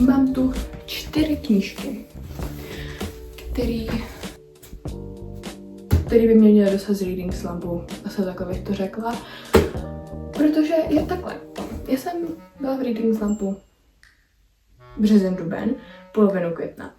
Mám tu 4 knížky, který by mě měly dostat z Reading Slumpu, asi takhle bych to řekla. Protože je takhle. Já jsem byla v Reading Slumpu březen, duben, polovinu května.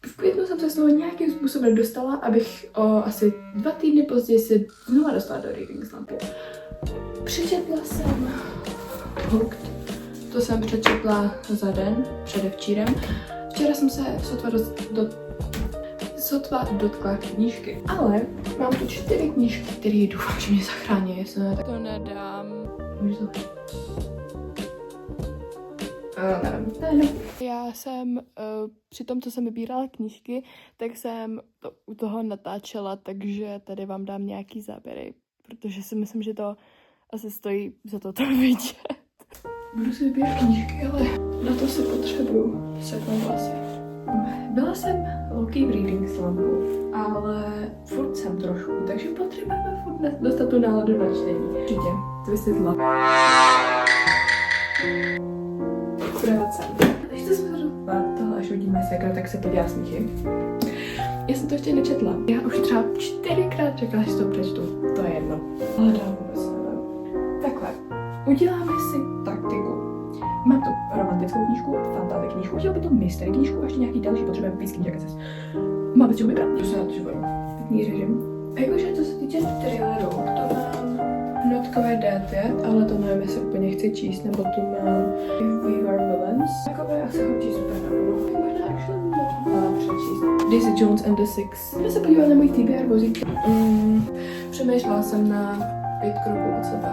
V květnu jsem se z toho nějakým způsobem dostala, abych asi 2 týdny později se znova dostala do Reading Slumpu. Přečetla jsem Hooked. To jsem přečetla za den, předevčírem. Včera jsem se sotva dotkla knížky, ale mám tu 4 knížky, které doufám, že mě zachrání, jestli ne, tak to nedám. Můžu to? Nevím. Já jsem při tom, co jsem vybírala knížky, tak jsem to u toho natáčela, takže tady vám dám nějaký záběry, protože si myslím, že to asi stojí za to vidět. Budu si vybírat knížky, ale na to si potřebuju sednout vlasy. Byla jsem low-key v Reading Slumpu, ale furt jsem trošku, takže potřebujeme furt dostat tu náladu na čtení. Určitě, to vysvětla. Práce. Když to jsme tohle, až uvidíme sekra, tak se podívá smíchy. Já jsem to ještě nečetla. Já už třeba 4krát čekala, že to přečtu. To je jedno. Ale dál vůbec nevím. Takhle. Uděláme si taktiku. Mám tu romantickou knížku, fantasy knížku, udělám potom mystery knížku a ještě nějaký další, potřebujeme písky jakési. Máme si ho vybrat, to se na to, že budu. Pěkný režim. A jakože co se týče traileru, to mám notkové déty, ale to nevím, jestli úplně chci číst, nebo tu mám If We Were Villains. Takové asi ho číst úplně nebudu. Možná actually mohla přečíst Daisy Jones and the Six. Jde se podívat na můj TBR vozík. Přemýšlela jsem na 5 kroků od sebe.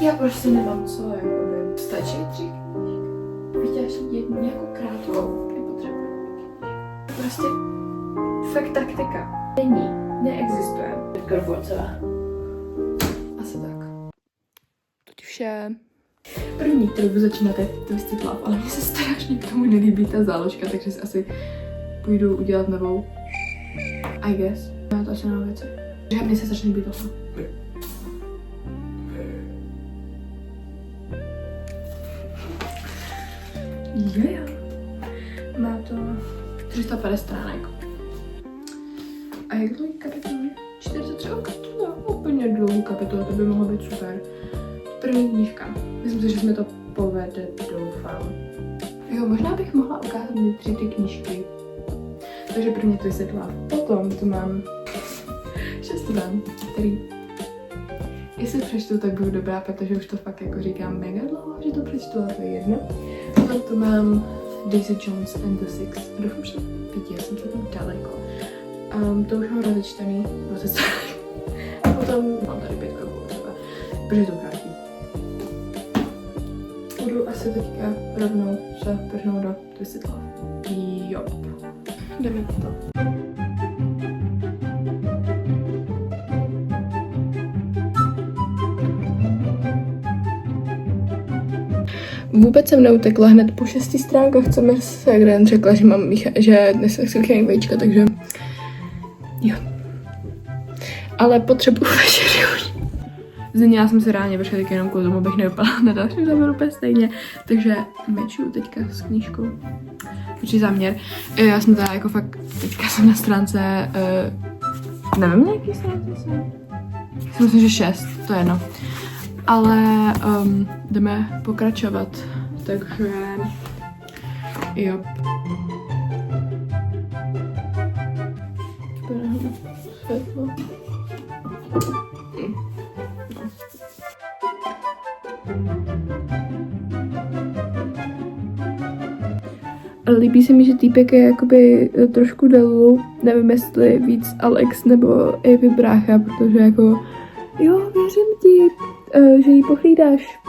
Já prostě nemám co, jakoby. Stačí 3 knížky. Viděla jsem jednu nějakou krátkou. Nepotřebuji. Prostě fakt taktika. Není. Neexistuje. 5 kroků od sebe. Asi tak. Teď vše. První, kterou budu začínat, je Twisted Love, ale mně se strašně k tomu nelíbí ta záložka, takže si asi půjdu udělat novou. I guess. Já to asi na věci. Že mně se strašně líbí tohle. Yeah. Má to 350 stránek. A jak dlouhý kapitol je? 43 kapitol? Úplně dlouhou kapitolu, to by mohlo být super. První knížka. Myslím si, že jsme to povede, doufám. Jo, možná bych mohla ukázat 3 ty knížky. Takže první to je Love. Potom tu mám 6 stran, který jestli přečtu, tak budu dobrá, protože už to fakt jako říkám mega dlouho, že to přečtu, ale to je jedno. Potom tu mám Daisy Jones and the Six. Doufám, že to vidí, já jsem se tam daleko. To už mám rozečtený, a potom mám tady 5 kroků třeba, protože to krátí. Budu asi teďka rovnou se vrhnout do Twisted Love. Jo. Jdeme na to. Vůbec jsem neutekla hned po 6 stránkách, co mi Segren řekla, že mám že dnes chci vycházet vajíčka, takže jo. Ale potřebuji večeři. Změnila jsem se ráně, protože tak jenom kvůli tomu bych nevypadala na dalším záměru úplně stejně. Takže mečuju teďka s knížkou. Určitý záměr. Já jsem teda jako fakt, teďka jsem na stránce, nevím, na jaký stránce jsem. Myslím, že 6, to je jedno. Ale jdeme pokračovat, takže jo. Světlo. Líbí se mi, že týpek je jakoby trošku delou, nevím jestli víc Alex nebo Evy brácha, protože jako jo, věřím ti, že jí pohlídáš,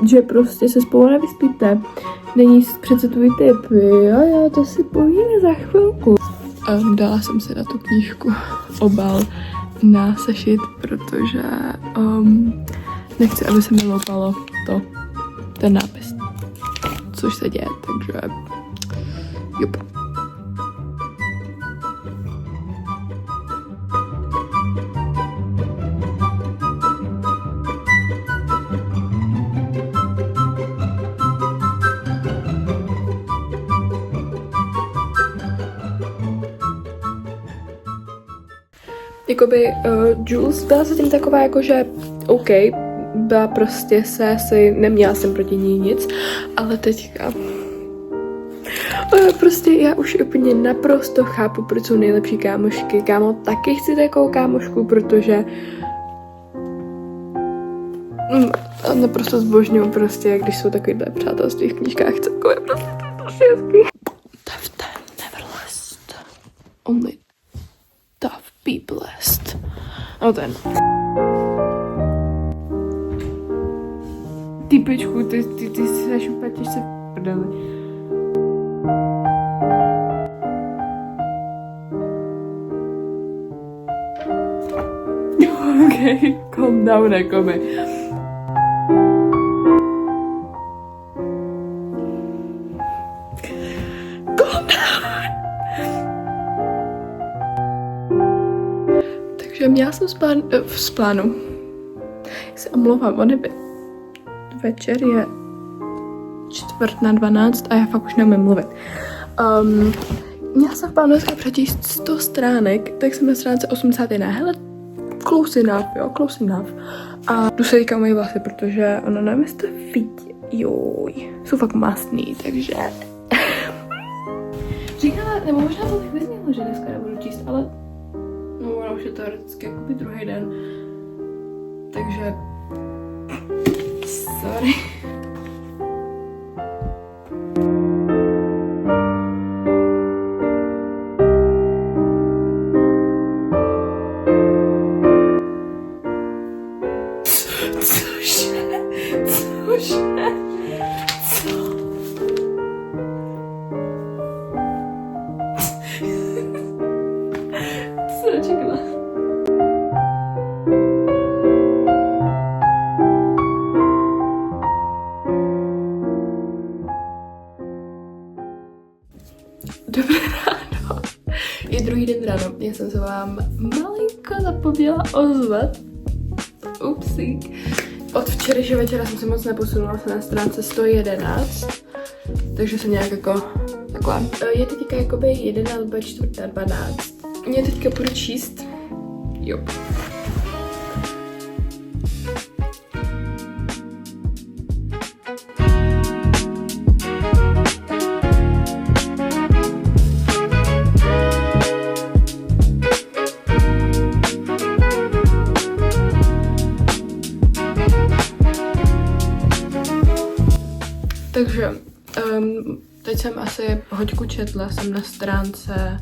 že prostě se spolu nevyspíte, není přece tvůj typ, jo, to si povíme za chvilku. Dala jsem si na tu knížku obal na sešit, protože nechci, aby se mi loupalo ten nápis, což se děje, takže jup. jakoby Jules byla zatím taková jako, že OK, byla prostě neměla jsem proti ní nic, ale teďka prostě já už úplně naprosto chápu, proč jsou nejlepší kámošky. Kámo, taky chci takovou kámošku, protože naprosto zbožňuju prostě, když jsou takovýhle přátelství v knížkách, celkově prostě to hezký. Tough time never last. Only tough people last. No ten. Typečku, ty si zašupatíš se v prdeli. Okay, calm down, jakoby. Calm down. Takže měla jsem z plánu. Já se omlouvám, večer je 11:45 a já fakt už neumím mluvit. Měla jsem v plánu dneska přečíst 100 stránek, tak jsem na stránce 81. Hele, close enough. A jdu se teďka umýt vlasy, protože ono nevím, jestli to vidí. Joj, jsou fakt mastný, takže... Říkala, nebo možná to tak vyznělo, že dneska nebudu číst, ale... No, ono už je teoreticky jakoby druhý den. Takže... Sorry. Dobré ráno. Je druhý den ráno. Já jsem se vám malinko zapomněla ozvat. Upsík. Od včerejšího večera jsem se moc neposunula, jsem na stránce 111. Takže jsem nějak jako taková. Je teďka jakoby 11 nebo 4:12. Mě teďka budu číst. Jo. Takže teď jsem asi hoďku četla, jsem na stránce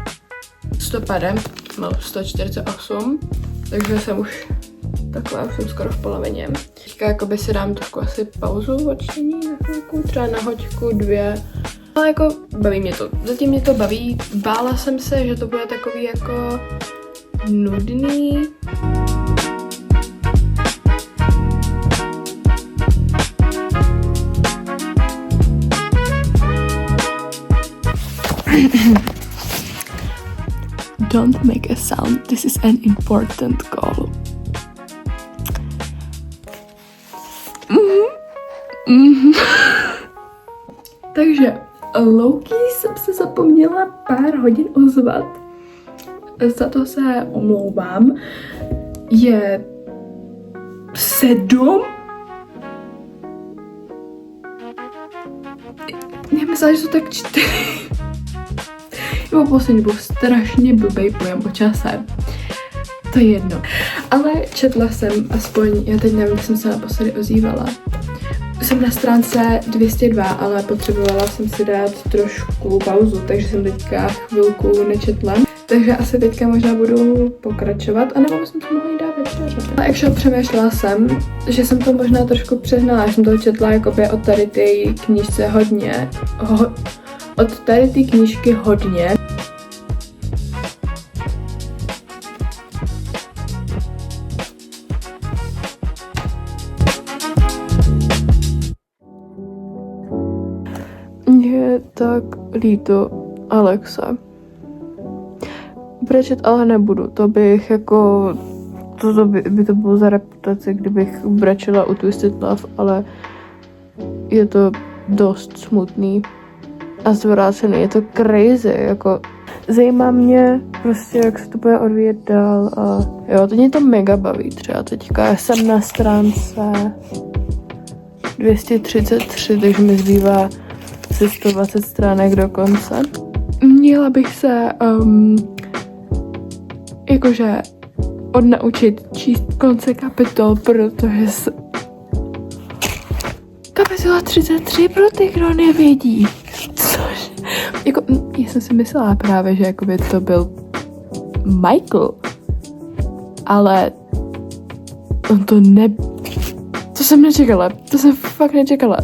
148, takže jsem už taková, už jsem skoro v polovině. Teďka jakoby si dám trošku asi pauzu od čtení na chvilku, třeba na hoďku, 2. Ale jako baví mě to, zatím mě to baví, bála jsem se, že to bude takový jako nudný. Don't make a sound, this is an important call. Takže Loki jsem se zapomněla pár hodin ozvat. Za to se omlouvám. Je 7. Já myslela, že jsou tak 4. Nebo poslední byl strašně blbej pojem o čase. To je jedno. Ale četla jsem aspoň, já teď nevím, když jsem se naposledy ozývala. Jsem na stránce 202, ale potřebovala jsem si dát trošku pauzu, takže jsem teďka chvilku nečetla. Takže asi teďka možná budu pokračovat, anebo jsem si mohla jít dát večeře. Ale jakže přemýšlela jsem, že jsem to možná trošku přehnala, že jsem to četla jakoby od tady té knížce hodně. Od tady té knížky hodně. Je tak líto Alexe. Brečet ale nebudu, to bych jako... To by to bylo za reputaci, kdybych brečela u Twisted Love, ale je to dost smutný a zvrácený, je to crazy, jako zajímá mě prostě, jak se to bude odvíjet dál a jo, to mě to mega baví třeba teďka. Já jsem na stránce 233, takže mi zbývá asi 120 stránek do konce. Měla bych se jakože odnaučit číst konce kapitol, protože kapitola 33 pro ty, kdo nevědí. Což, jako, já jsem si myslela právě, že jakoby to byl Michael, ale on to to jsem nečekala, to jsem fakt nečekala.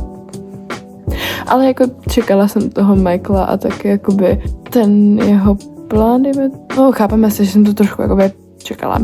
Ale jako čekala jsem toho Michaela a taky jakoby ten jeho plán, no chápeme se, že jsem to trošku jakoby čekala.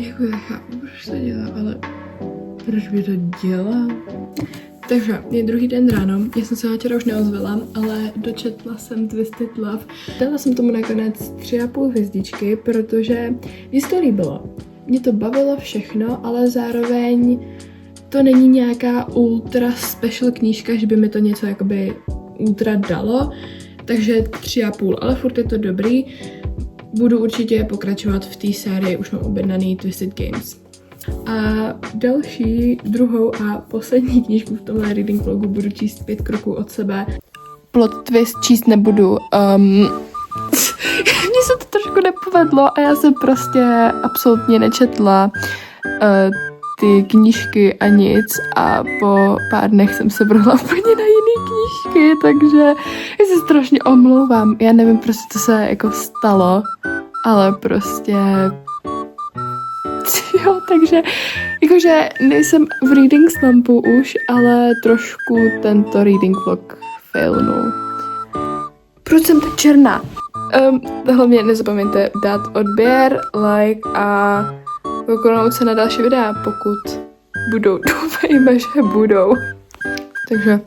Jako já chápu, proč to dělá, ale proč by to dělal? Takže je druhý den ráno, já jsem se včera už neozvala, ale dočetla jsem Twisted Love. Dala jsem tomu nakonec 3,5 hvězdičky, protože mě to líbilo. Mě to bavilo všechno, ale zároveň to není nějaká ultra special knížka, že by mi to něco jakoby ultra dalo, takže 3,5, ale furt je to dobrý. Budu určitě pokračovat v té sérii, už mám objednaný Twisted Games. A další, druhou a poslední knížku v tomhle reading vlogu budu číst 5 kroků od sebe. Plot twist číst nebudu. Mně se to trošku nepovedlo a já jsem prostě absolutně nečetla ty knížky a nic a po pár dnech jsem se vrhla úplně na jiné knížky, takže já se strašně omlouvám. Já nevím prostě, co se jako stalo, ale prostě jo, takže jakože nejsem v reading slumpu už, ale trošku tento reading vlog failnul. Proč jsem tak černá? Hlavně nezapomeňte dát odběr, like a kouknout se na další videa, pokud budou. Doufejme, že budou. Takže,